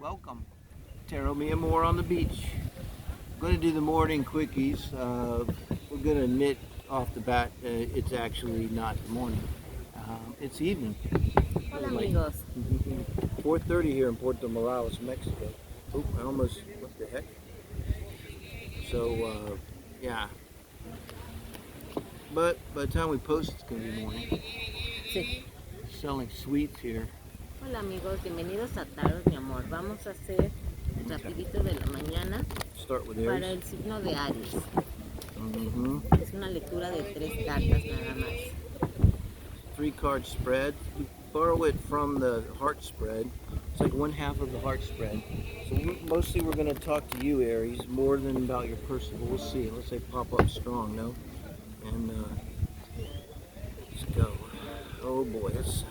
Welcome. Tarot me and more on the beach. I'm going to do the morning quickies. We're going to admit off the bat it's actually not the morning. It's evening. Hola amigos. 4:30 here in Puerto Morales, Mexico. Oop, I almost, what the heck? So, yeah. But by the time we post, it's going to be morning. Sí. Selling sweets here. Hola amigos, bienvenidos a Taurus, mi amor. Vamos a hacer rapidito de la mañana Start with para Aries. el signo de Aries. Mm-hmm. Es una lectura de 3 cartas nada más. 3-card spread. You borrow it from the heart spread. It's like one half of the heart spread. So mostly we're going to talk to you, Aries, more than about your personal. We'll see. Let's say pop up strong, no? And let's go. Oh boy, that's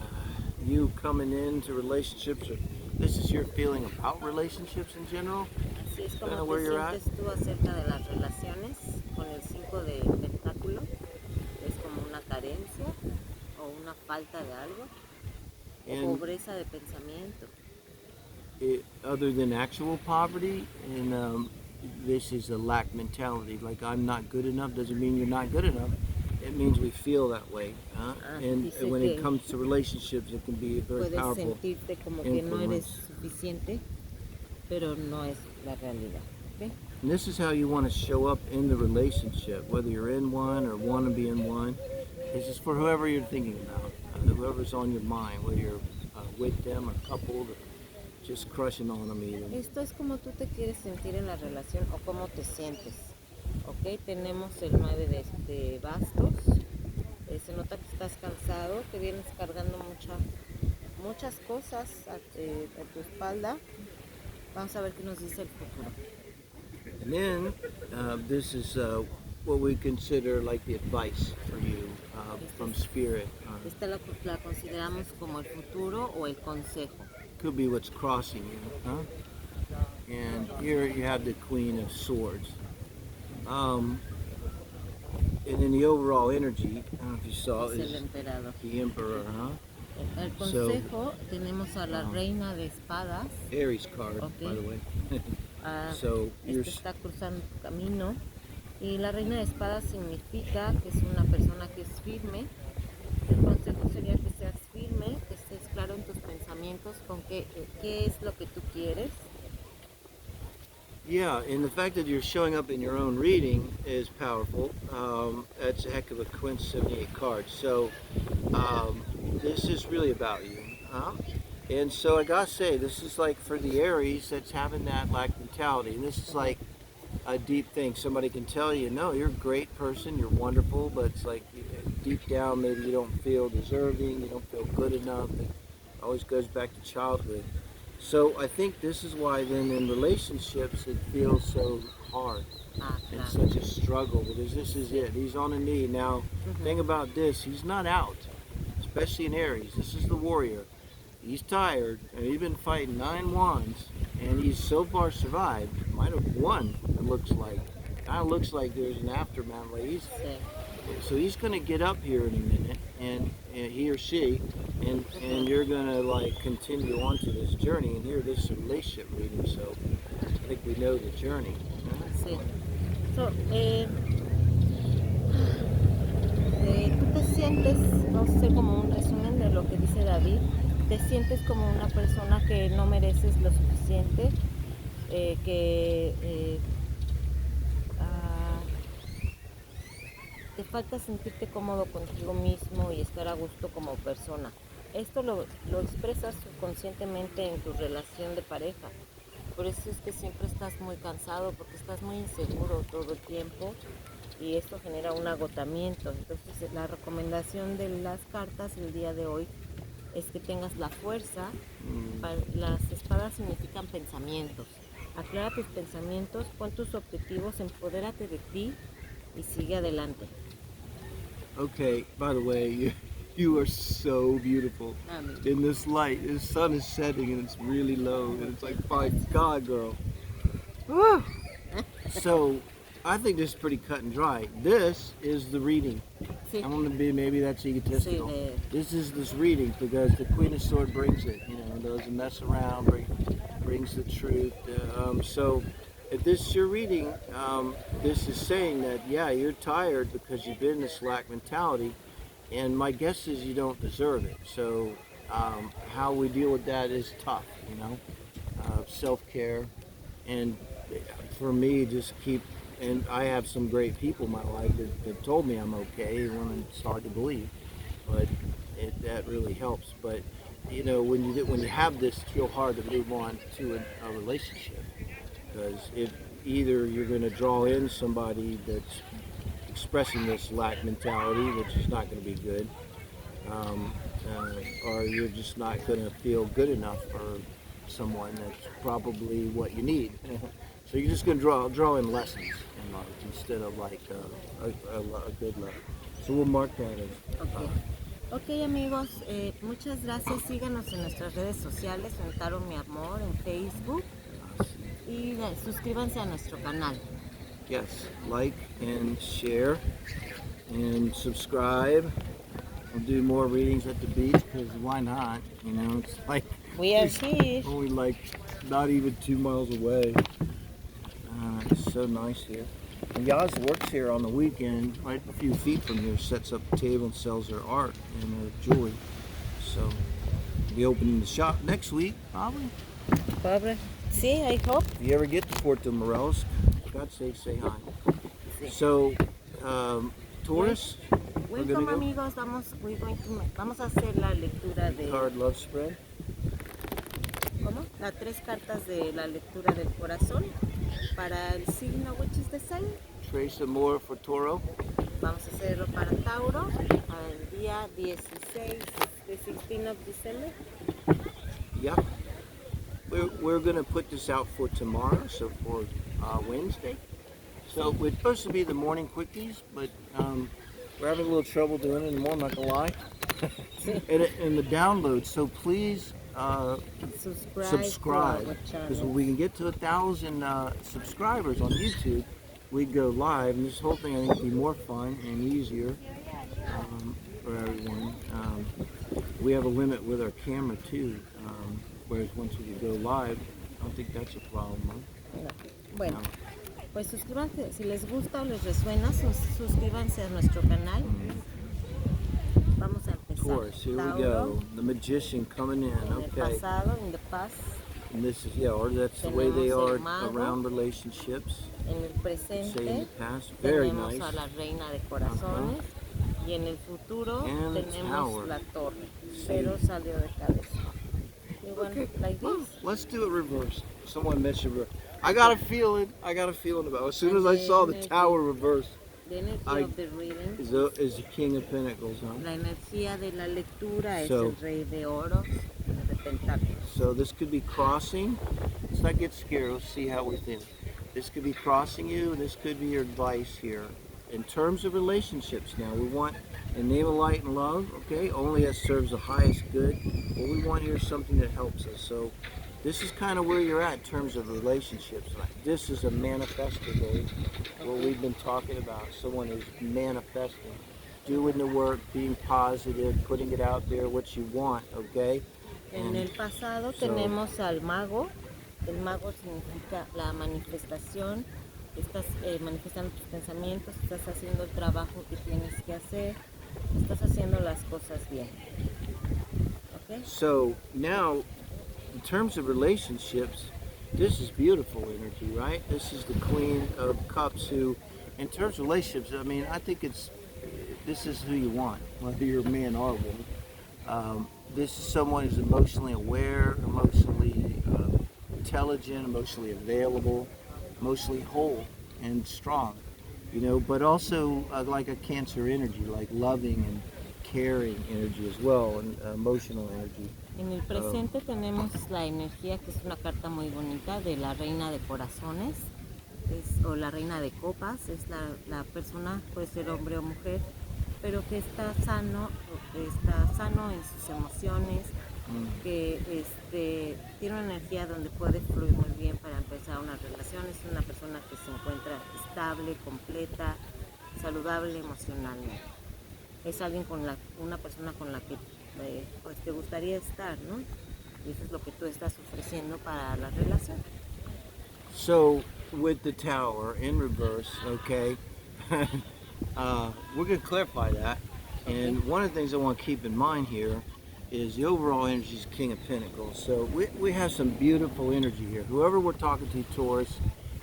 you coming into relationships. Or this is your feeling about relationships in general. Así es Kinda como where te you're at. sientes tú acerca de las relaciones con el 5 de pentáculos. Es como una carencia o una falta de algo o And pobreza de pensamiento. other than actual poverty, and this is a lack mentality. Like I'm not good enough doesn't mean you're not good enough. It means we feel that way. And dice when que it comes to relationships, it can be very Puedes powerful. sentirte como que no eres influence. suficiente, pero no es la realidad. ¿Okay? And this is how you want to show up in the relationship, whether you're in one or want to be in one. This is for whoever you're thinking about, whoever's on your mind, whether you're with them or coupled or just crushing on them even. Esto es como tú te quieres sentir en la relación o cómo te sientes. Ok, tenemos el 9 de bastos. Se nota que estás cansado, que vienes cargando muchas cosas a tu espalda. Vamos a ver qué nos dice el futuro. And then this is what we consider like the advice for you from spirit. Esta la consideramos como el futuro o el consejo. Could be what's crossing you, huh? And here you have the Queen of Swords. And in the overall energy, I don't know if you saw, Es el is emperador. the Emperor, huh? El consejo tenemos a la reina de espadas. Aries card, Okay. by the way. So, está cruzando tu camino. Y la reina de espadas significa que es una persona que es firme. El consejo sería que seas firme, que estés claro en tus pensamientos con qué es lo que tú quieres. Yeah, and the fact that you're showing up in your own reading is powerful. That's a heck of a Quince 78 card. So this is really about you. And so I gotta say, this is like for the Aries that's having that lack mentality. And this is like a deep thing. Somebody can tell you, no, you're a great person, you're wonderful, but it's like deep down maybe you don't feel deserving, you don't feel good enough. It always goes back to childhood. So I think this is why then in relationships it feels so hard and such a struggle, because this is it. He's on a knee. Now, thing about this, he's not out, especially in Aries. This is the warrior. He's tired, and he's been fighting 9 wands, and he's so far survived. Might have won, it looks like. Kind of looks like there's an aftermath. Like so he's going to get up here in a minute, and he or she, and you're going to like continue on to this journey, and here this relationship reading, so I think we know the journey. Sí. So, tú te sientes, vamos a hacer como un resumen de lo que dice David, te sientes como una persona que no mereces lo suficiente, que te falta sentirte cómodo contigo mismo y estar a gusto como persona. Esto lo expresas subconscientemente en tu relación de pareja. Por eso es que siempre estás muy cansado, porque estás muy inseguro todo el tiempo y esto genera un agotamiento. Entonces la recomendación de las cartas el día de hoy es que tengas la fuerza. Las espadas significan pensamientos. Aclara tus pensamientos, pon tus objetivos, empodérate de ti y sigue adelante. Okay, by the way, you are so beautiful in this light. The sun is setting and it's really low, and it's like, my God, girl. Woo! So I think this is pretty cut and dry. This is the reading. Sí. I'm going to be, maybe that's egotistical. Sí, this is this reading because the Queen of Swords brings it, doesn't mess around, brings the truth. So if this is your reading, this is saying that, yeah, you're tired because you've been in this lack mentality, and my guess is you don't deserve it. So how we deal with that is tough, you know, self-care. And for me, just keep, and I have some great people in my life that told me I'm okay when it's hard to believe, but that really helps. But you know, when you have this, it's real hard to move on to a relationship, because either you're going to draw in somebody that's expressing this lack mentality, which is not going to be good, um, or you're just not going to feel good enough for someone that's probably what you need. So you're just going to draw in lessons in life instead of like a good love. So we'll mark that as Ok. Ok, amigos, muchas gracias. Síganos en nuestras redes sociales, en Tarot Mi Amor, en Facebook. Y suscríbanse a nuestro canal. yes, like and share and subscribe. We'll do more readings at the beach, because why not? You know, it's like We are here. only like not even 2 miles away. It's so nice here. And Yaz works here on the weekend, right a few feet from here, sets up a table and sells her art and her jewelry. So we'll be opening the shop next week, probably. Pobre. Sí, I hope. If you ever get to Puerto Morelos, for God's sake, say hi. Sí. So, Taurus, we're Welcome, gonna go. amigos. Vamos a hacer la lectura de... Card love spread. ¿Cómo? Las 3 cartas de la lectura del corazón para el signo, which is the sign. Trace Amor for Toro. Vamos a hacerlo para Tauro el día 16 de 16 of December. Yeah. We're going to put this out for tomorrow, so for Wednesday. So it's supposed to be the morning quickies, but we're having a little trouble doing it in the morning, I'm not going to lie. and the download, so please subscribe, because when we can get to 1,000 subscribers on YouTube, we go live, and this whole thing I think will be more fun and easier for everyone. We have a limit with our camera too, whereas once we go live, I don't think that's a problem. Huh? No. Bueno, pues suscríbanse, si les gusta o les resuena, suscríbanse a nuestro canal. Vamos a empezar. Taurus, here Tauro, we go. The magician coming in. En el Okay. pasado, in the past, And this is, or that's the way they Tenemos are el mago. around relationships. en el presente Say in the past. Very tenemos nice. a la reina de corazones y en el futuro And the tenemos tower. la torre, Sí. pero salió de cabeza. You want Okay. like Well, this? let's do it reverse. Someone mentioned reverse. I got a feeling about it. As soon as I saw the tower reverse, The energy I- of the reading, is the King of Pentacles, huh? la energía de la lectura So- es el rey de oros, de pentáculos. So this could be crossing. Let's not get scared. Let's see how we think. This could be crossing you. This could be your advice here. In terms of relationships now, we want in the name of light and love, okay, only as serves the highest good. What we want here is something that helps us. So this is kind of where you're at in terms of relationships. Like, this is a manifestor day, what we've been talking about. Someone who's manifesting, doing the work, being positive, putting it out there, what you want, okay? En el pasado so- tenemos al mago. El mago significa la manifestación. Estás manifestando tus pensamientos, estás haciendo el trabajo que tienes que hacer, estás haciendo las cosas bien. Okay? So now, in terms of relationships, this is beautiful energy, right? This is the Queen of Cups who, in terms of relationships, I mean, I think this is who you want, whether you're a man or a woman. This is someone who's emotionally aware, emotionally intelligent, emotionally available, emotionally whole and strong, you know, but also like a Cancer energy, like loving and caring energy as well, and emotional energy. En el presente tenemos la energía, que es una carta muy bonita, de la reina de corazones, o la reina de copas. Es la persona, puede ser hombre o mujer, pero que está sano en sus emociones, que tiene una energía donde puede fluir muy bien para empezar una relación. Es una persona que se encuentra estable, completa, saludable emocionalmente. Es alguien una persona con la que pues te gustaría estar, ¿no? Y eso es lo que tú estás ofreciendo para la relación. So with the Tower in reverse, okay, we're going to clarify that. And Okay. one of the things I want to keep in mind here is the overall energy is King of Pentacles. So we have some beautiful energy here. Whoever we're talking to, Taurus,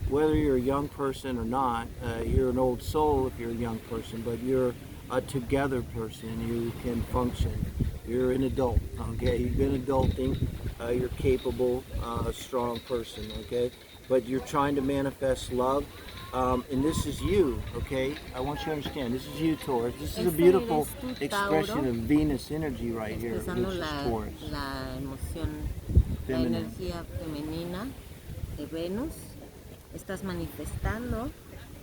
whether you're a young person or not, you're an old soul if you're a young person, but you're a together person. You can function. You're an adult, okay? You've been adulting. You're capable, strong person, okay? But you're trying to manifest love. And this is you, okay? I want you to understand, this is you, Taurus. This is a Este beautiful eres tú, expression Tauro, of Venus energy right here, expresando which is Taurus. la emoción, la Feminine. energía femenina de Venus. Estás manifestando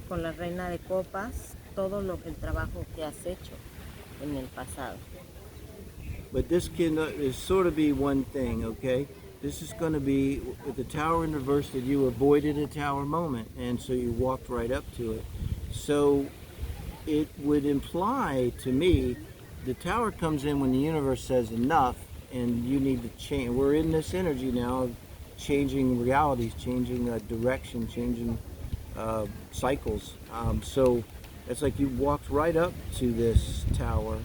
con la reina de copas todo el trabajo que has hecho en el pasado. But this can is sort of be one thing, okay? This is going to be with the Tower in reverse that you avoided a Tower moment, and so you walked right up to it. So it would imply to me the Tower comes in when the universe says enough, and you need to change. We're in this energy now of changing realities, changing direction, changing cycles. So it's like you walked right up to this Tower,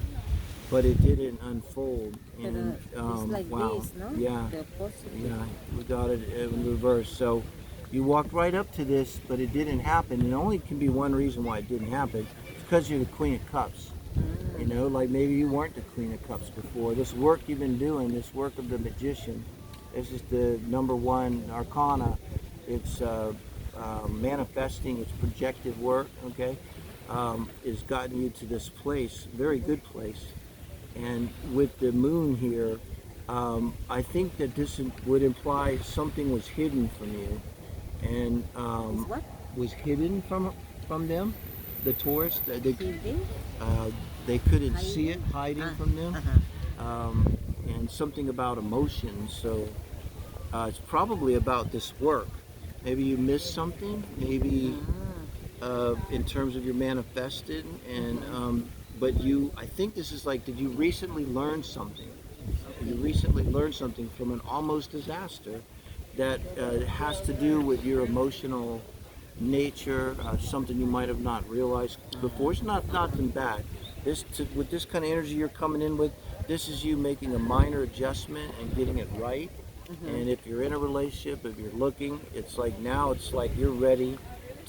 but it didn't unfold. And it's like wow, this, no? yeah, The opposite. yeah, we got it in reverse. So you walked right up to this, but it didn't happen. And only can be one reason why it didn't happen. It's because you're the Queen of Cups. You know, like maybe you weren't the Queen of Cups before. This work you've been doing, this work of the Magician, this is the number one arcana. It's manifesting, it's projective work, okay, has gotten you to this place, very good place. And with the moon here, I think that this would imply something was hidden from you. And Is what? was hidden from them, the Taurus. Hidden? They couldn't Hiding? see it, hiding from them. And something about emotions. So it's probably about this work. Maybe you missed something. Maybe in terms of your manifested. And but I think this is like, did you recently learn something? You recently learned something from an almost disaster that has to do with your emotional nature, something you might have not realized before. It's nothing bad. With this kind of energy you're coming in with, this is you making a minor adjustment and getting it right. And if you're in a relationship, if you're looking, it's like now it's like you're ready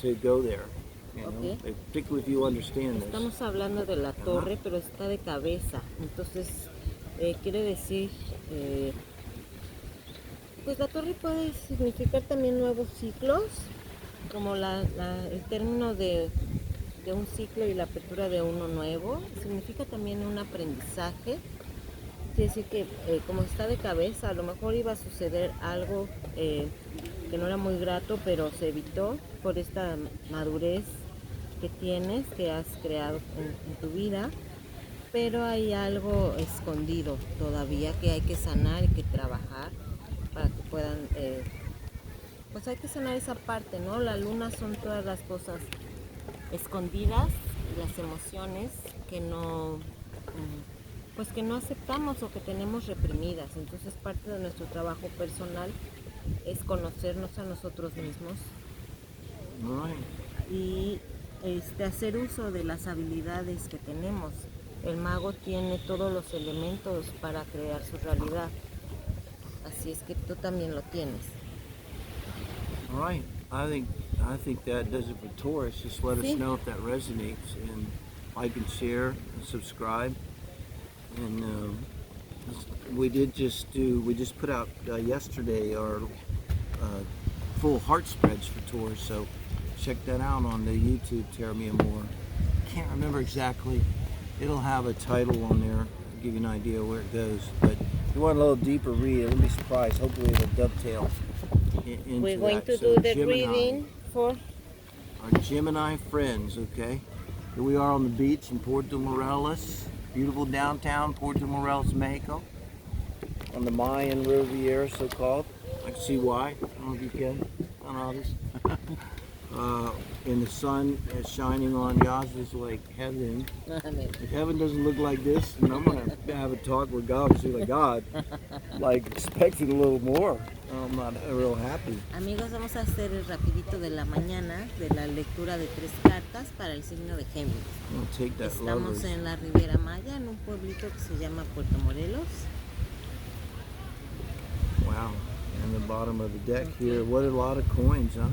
to go there. You know? Okay. Particularly if you understand this. Estamos hablando de la torre, pero está de cabeza. Entonces, quiere decir, pues la torre puede significar también nuevos ciclos, como el término de un ciclo y la apertura de uno nuevo. Significa también un aprendizaje. Quiere decir que como está de cabeza, a lo mejor iba a suceder algo que no era muy grato, pero se evitó por esta madurez que tienes, que has creado en tu vida. Pero hay algo escondido todavía que hay que sanar y que trabajar para que puedan, pues hay que sanar esa parte, ¿no? La luna son todas las cosas escondidas, las emociones que no, pues que no aceptamos o que tenemos reprimidas. Entonces parte de nuestro trabajo personal es conocernos a nosotros mismos y hacer uso de las habilidades que tenemos. El mago tiene todos los elementos para crear su realidad. Así es que tú también lo tienes. All right. I think that does it for Taurus. Just let us know if that resonates, and like and share and subscribe. And we just put out yesterday our full heart spreads for Taurus. So check that out on the YouTube Terra Mia More. Can't remember exactly. It'll have a title on there. I'll give you an idea where it goes. But if you want a little deeper read, it wouldn't be surprised. Hopefully it'll dovetail into We're going that. to So do the Gemini, reading for our Gemini friends, okay? Here we are on the beach in Puerto Morelos, beautiful downtown Puerto Morelos, Mexico, on the Mayan Riviera, so-called. I can see why. I don't know if you can. I don't know how this. and the sun is shining on yours is like heaven. If heaven doesn't look like this, then I'm gonna have a talk with God and say, like, God, like expecting a little more. I'm not real happy. Amigos, vamos a hacer el rapidito de la mañana de la lectura de 3 cartas para el signo de Géminis. I'll take that. Estamos en la Riviera Maya, en un pueblito que se llama Puerto Morelos. Wow. And the bottom of the deck here, what a lot of coins, huh?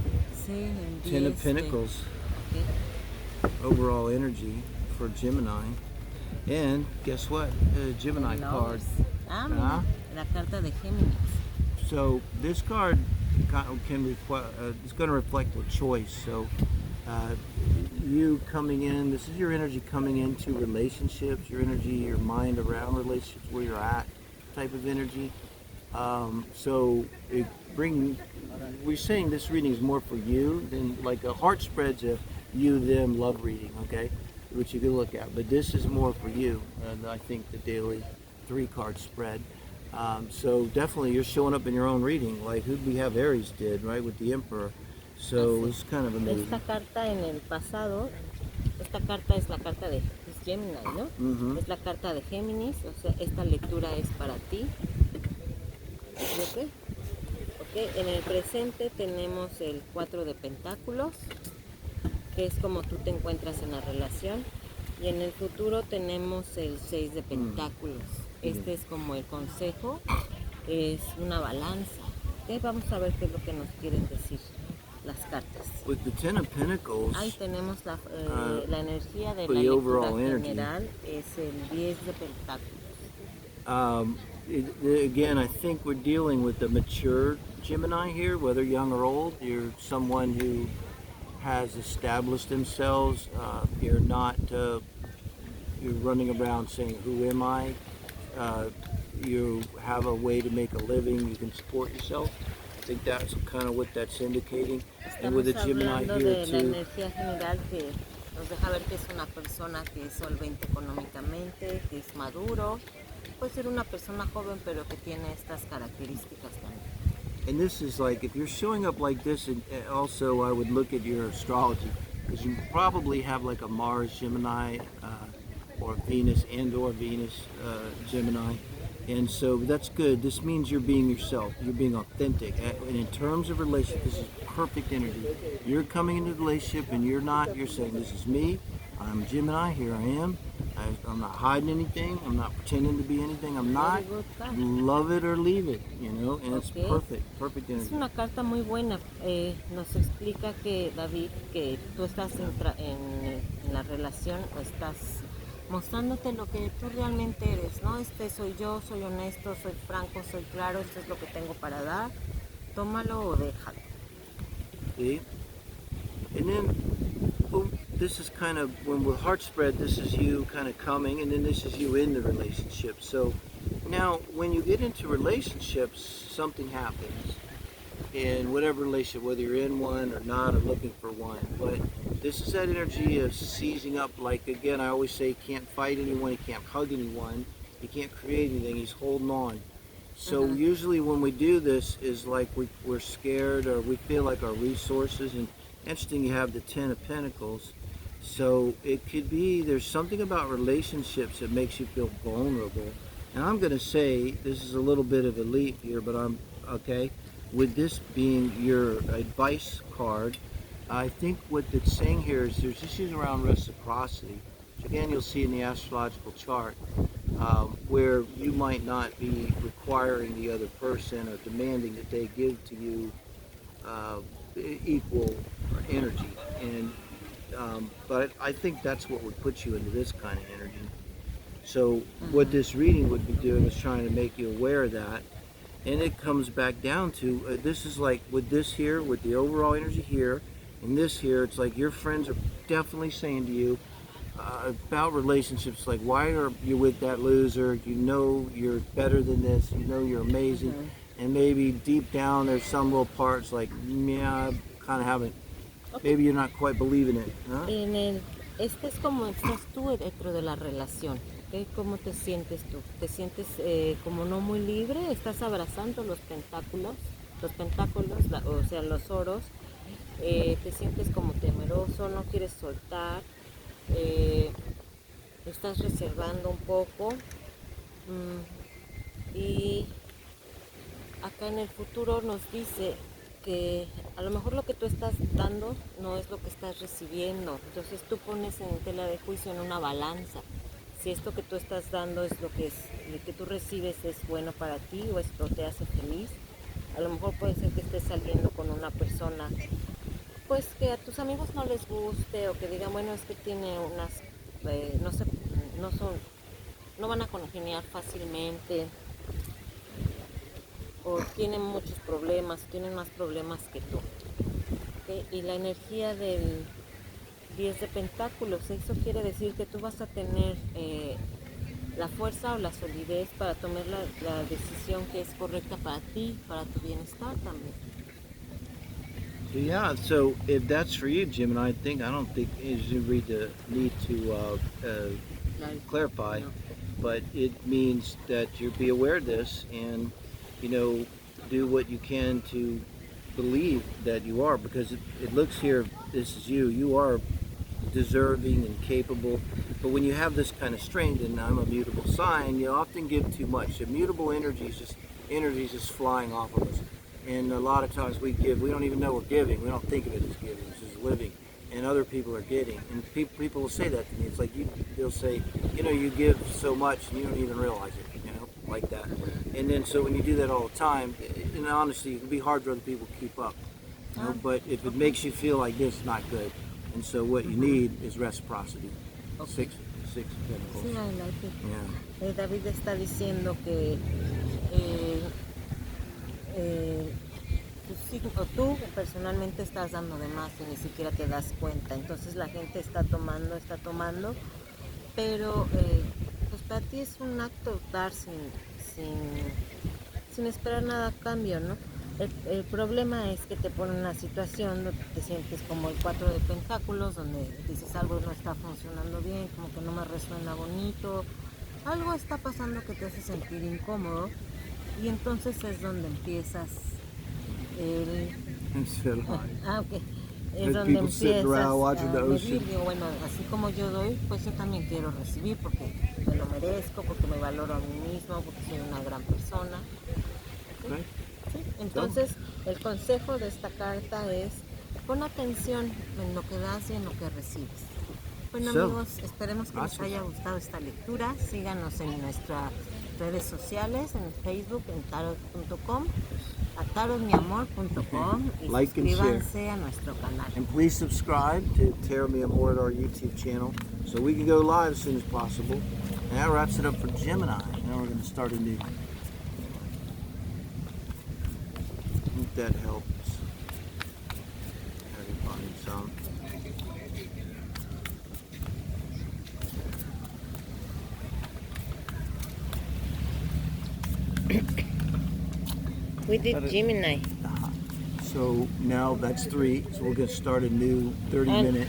Sí, en 10 of Pentacles. Okay. Overall energy for Gemini. And guess what? A Gemini card. Mira, la carta de Géminis. So this card it's going to reflect a choice. So you coming in, this is your energy coming into relationships, your energy, your mind around relationships, where you're at, type of energy. So we're saying this reading is more for you than like a heart spread's a you, them, love reading, okay? Which you can look at. But this is more for you, and I think the daily 3-card spread. So definitely you're showing up in your own reading, like who we have Aries did, right, with the Emperor. So it's kind of amazing. Esta carta en el pasado, esta carta es la carta de Gemini, ¿no? Es la carta de Géminis, o sea, esta lectura es para ti. Okay. En el presente tenemos el 4 de Pentáculos, que es como tú te encuentras en la relación, y en el futuro tenemos el 6 de Pentáculos. Este es como el consejo, es una balanza. Okay, vamos a ver qué es lo que nos quieren decir las cartas. With the 10 of Pentacles, ahí tenemos la energía de la the lectura overall general, es el 10 de Pentáculos. Again, I think we're dealing with the mature Gemini here, whether young or old. You're someone who has established themselves. You're not, you're running around saying, who am I? You have a way to make a living. You can support yourself. I think that's kind of what that's indicating. And with the Gemini here too. La energía general que nos deja ver que es una persona que es solvente económicamente, que es maduro. Puede ser una persona joven, pero que tiene estas características también. And this is like, if you're showing up like this, and also I would look at your astrology, because you probably have like a Mars Gemini, or Venus or Venus Gemini. And so that's good. This means you're being yourself. You're being authentic. And in terms of relationship, this is perfect energy. You're coming into the relationship and you're saying, this is me. I'm Gemini. Here I am. I'm not hiding anything. I'm not pretending to be anything. I'm not. Love it or leave it, you know. And it's perfect energy. Es una carta muy buena. Nos explica que, David, que tú estás en la relación o estás mostrándote lo que tú realmente eres, ¿no? Soy yo, soy honesto, soy franco, soy claro, esto es lo que tengo para dar, tómalo o déjalo. See? And then, this is kind of, when we're heart spread, this is you kind of coming, and then this is you in the relationship. So now, when you get into relationships, something happens. In whatever relationship, whether you're in one or not, or looking for one. But this is that energy of seizing up, like, again, I always say, he can't fight anyone, he can't hug anyone, he can't create anything, he's holding on. So usually when we do this is like we're scared, or we feel like our resources, and interesting you have the 10 of Pentacles. So it could be, there's something about relationships that makes you feel vulnerable. And I'm going to say, this is a little bit of a leap here, but I'm, okay, with this being your advice card, I think what it's saying here is there's issues around reciprocity, which again you'll see in the astrological chart, where you might not be requiring the other person or demanding that they give to you equal energy. And but I think that's what would put you into this kind of energy. So what this reading would be doing is trying to make you aware of that. And it comes back down to, this is like with this here, with the overall energy here, and this here, it's like your friends are definitely saying to you about relationships, like, why are you with that loser? You know you're better than this, you know you're amazing. And maybe deep down there's some little parts like, yeah, I kind of haven't, maybe you're not quite believing it. Huh? Este es como estás tú dentro de la relación. ¿Okay? ¿Cómo te sientes tú? ¿Te sientes como no muy libre? ¿Estás abrazando los pentáculos, o sea, los oros? te sientes como temeroso, no quieres soltar, estás reservando un poco. Y acá en el futuro nos dice que a lo mejor lo que tú estás dando no es lo que estás recibiendo. Entonces tú pones en tela de juicio en una balanza si esto que tú estás dando es lo que tú recibes es bueno para ti o esto te hace feliz. A lo mejor puede ser que estés saliendo con una persona pues que a tus amigos no les guste o que digan, bueno, es que tiene unas, no sé, no son, no van a congeniar fácilmente o tienen muchos problemas, tienen más problemas que tú. ¿Okay? Y la energía del 10 de pentáculos, eso quiere decir que tú vas a tener la fuerza o la solidez para tomar la decisión que es correcta para ti, para tu bienestar también. Yeah, so if that's for you, Gemini, I don't think you need to clarify, No. but it means that you be aware of this and, you know, do what you can to believe that you are, because it looks here, this is you. You are deserving and capable. But when you have this kind of strength, and I'm a mutable sign, you often give too much. Immutable energy is just flying off of us. And a lot of times we give, we don't even know we're giving. We don't think of it as giving, it's just living. And other people are getting. And people will say that to me. It's like they'll say, you know, you give so much and you don't even realize it, you know, like that. And then so when you do that all the time, and honestly, it can be hard for other people to keep up. You know, but if it makes you feel like this, it's not good. And so what you need is reciprocity. Okay. Six pentacles. Sí, I like it. Yeah. David está diciendo que tú personalmente estás dando de más y ni siquiera te das cuenta. Entonces la gente está tomando, pero pues para ti es un acto dar sin esperar nada a cambio, ¿no? El problema es que te pone en una situación donde te sientes como el 4 de pentáculos, donde dices algo no está funcionando bien, como que no me resuena bonito, algo está pasando que te hace sentir incómodo, y entonces es donde empiezas okay. Es donde empiezas a medir, digo, bueno, así como yo doy, pues yo también quiero recibir porque me lo merezco, porque me valoro a mí mismo, porque soy una gran persona. Okay. ¿Sí? Entonces, el consejo de esta carta es pon atención en lo que das y en lo que recibes. Bueno, amigos, esperemos que les haya gustado esta lectura. Síganos en nuestras redes sociales, en Facebook, en tarot.com, a tarotmiamor.com y like suscríbanse a nuestro canal. And please subscribe to Tarot Me Amor at our YouTube channel so we can go live as soon as possible. And that wraps it up for Gemini. Now we're going to start a new. I think that helps. Everybody some. We did Gemini. So now that's 3. So we're going to start a new 30-minute